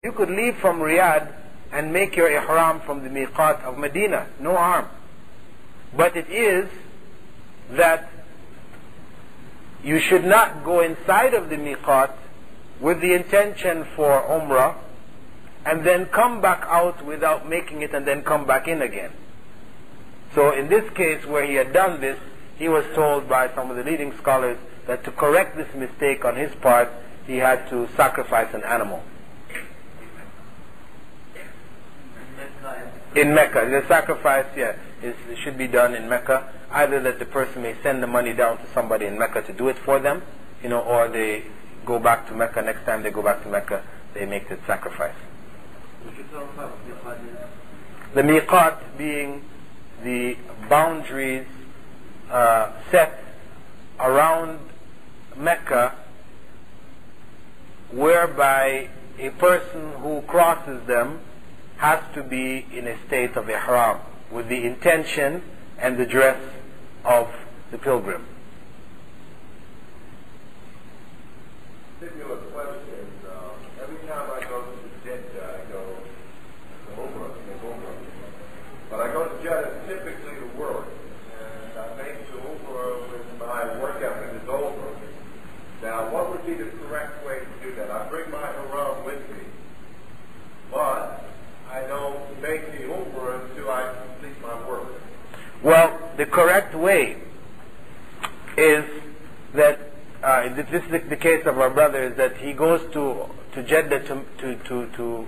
You could leave from Riyadh and make your ihram from the miqat of Medina, no harm. But it is that you should not go inside of the miqat with the intention for umrah and then come back out without making it and then come back in again. So in this case where he had done this, he was told by some of the leading scholars that to correct this mistake on his part, he had to sacrifice an animal. In Mecca, the sacrifice, should be done in Mecca. Either that the person may send the money down to somebody in Mecca to do it for them, or they go back to Mecca. Next time they go back to Mecca, they make the sacrifice. The miqat being the boundaries set around Mecca, whereby a person who crosses them has to be in a state of ihram with the intention and the dress of the pilgrim. Similar question. Every time I go to Jeddah, I go to Umrah. But I go to Jeddah typically to work, and I make the Umrah when my work ethic is over. Now, what would be the correct way to do that? I bring my ihram with me, but I don't make the Umrah until I complete my work. Well, the correct way is that this is the case of our brother, is that he goes to Jeddah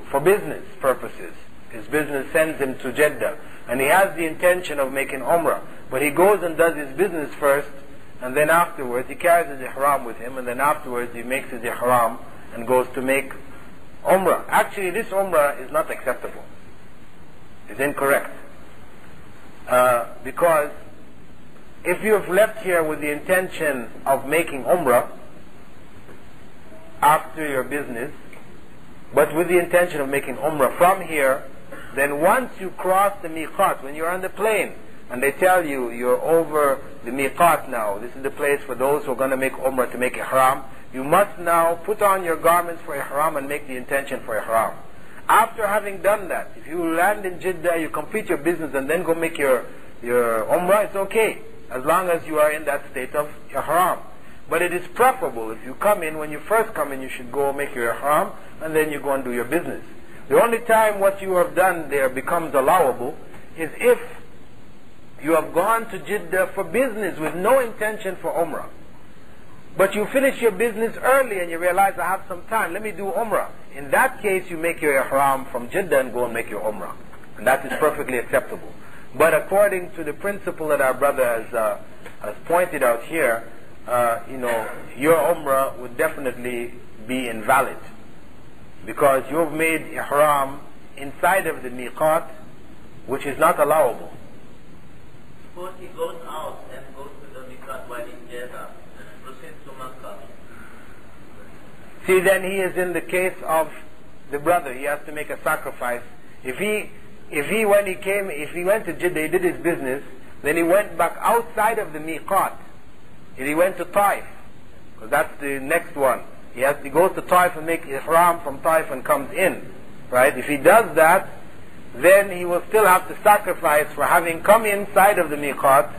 for business purposes. His business sends him to Jeddah, and he has the intention of making Umrah, but he goes and does his business first, and then afterwards he carries his ihram with him, and then afterwards he makes his ihram and goes to make Umrah. Actually, this Umrah is not acceptable. It's incorrect. Because if you have left here with the intention of making Umrah after your business, but with the intention of making Umrah from here, then once you cross the miqat, when you're on the plane, and they tell you you're over the miqat now, this is the place for those who are going to make Umrah to make ihram, you must now put on your garments for ihram and make the intention for ihram. After having done that, if you land in Jeddah, you complete your business and then go make your Umrah, it's okay, as long as you are in that state of ihram. But it is preferable, if you come in, when you first come in, you should go make your ihram and then you go and do your business. The only time what you have done there becomes allowable is if you have gone to Jeddah for business with no intention for Umrah. But you finish your business early and you realize, I have some time, let me do Umrah. In that case, you make your ihram from Jeddah and go and make your Umrah. And that is perfectly acceptable. But according to the principle that our brother has pointed out here, your Umrah would definitely be invalid. Because you have made ihram inside of the miqat, which is not allowable. Suppose he goes out and goes to the miqat while in Jeddah. See, then he is in the case of the brother. He has to make a sacrifice. If he went to Jeddah, he did his business, then he went back outside of the miqat, and he went to Taif, because that's the next one. He goes to Taif and make ihram from Taif and comes in, right? If he does that, then he will still have to sacrifice for having come inside of the miqat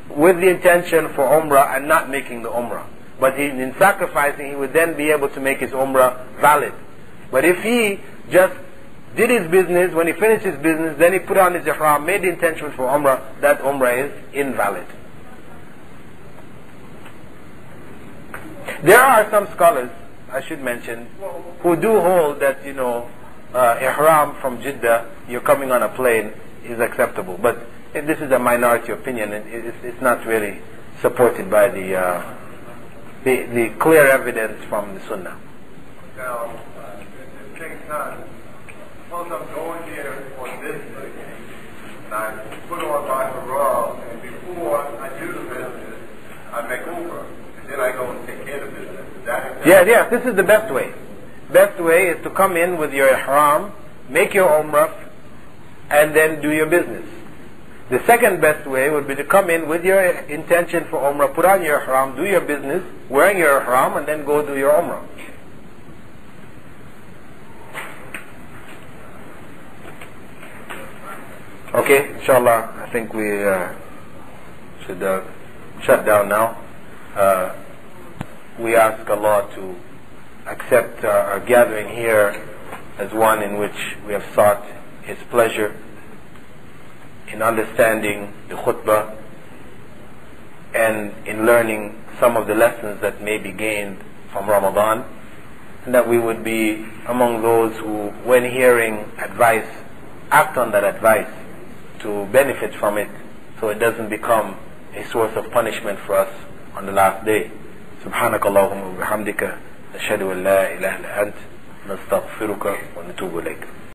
with the intention for Umrah and not making the Umrah. But in sacrificing, he would then be able to make his Umrah valid. But if he just did his business, when he finished his business, then he put on his ihram, made the intention for Umrah, that Umrah is invalid. There are some scholars, I should mention, who do hold that, ihram from Jeddah, you're coming on a plane, is acceptable. But this is a minority opinion, and it's not really supported by the clear evidence from the Sunnah. Now, at the same time, suppose I'm going there for business, and I put on my ihram, and before I do the business, I make Umrah, and then I go and take care of the business. Is that acceptable? Yes, this is the best way. Best way is to come in with your ihram, make your Umrah, and then do your business. The second best way would be to come in with your intention for Umrah, put on your ihram, do your business, wearing your ihram, and then go do your Umrah. Okay, inshallah, I think we should shut down now. We ask Allah to accept our gathering here as one in which we have sought His pleasure in understanding the khutbah and in learning some of the lessons that may be gained from Ramadan, and that we would be among those who, when hearing advice, act on that advice to benefit from it, so it doesn't become a source of punishment for us on the last day. سبحانك اللهم وبحمدك نشهد أن لا إله إلا أنت نستغفرك ونتوب إليك.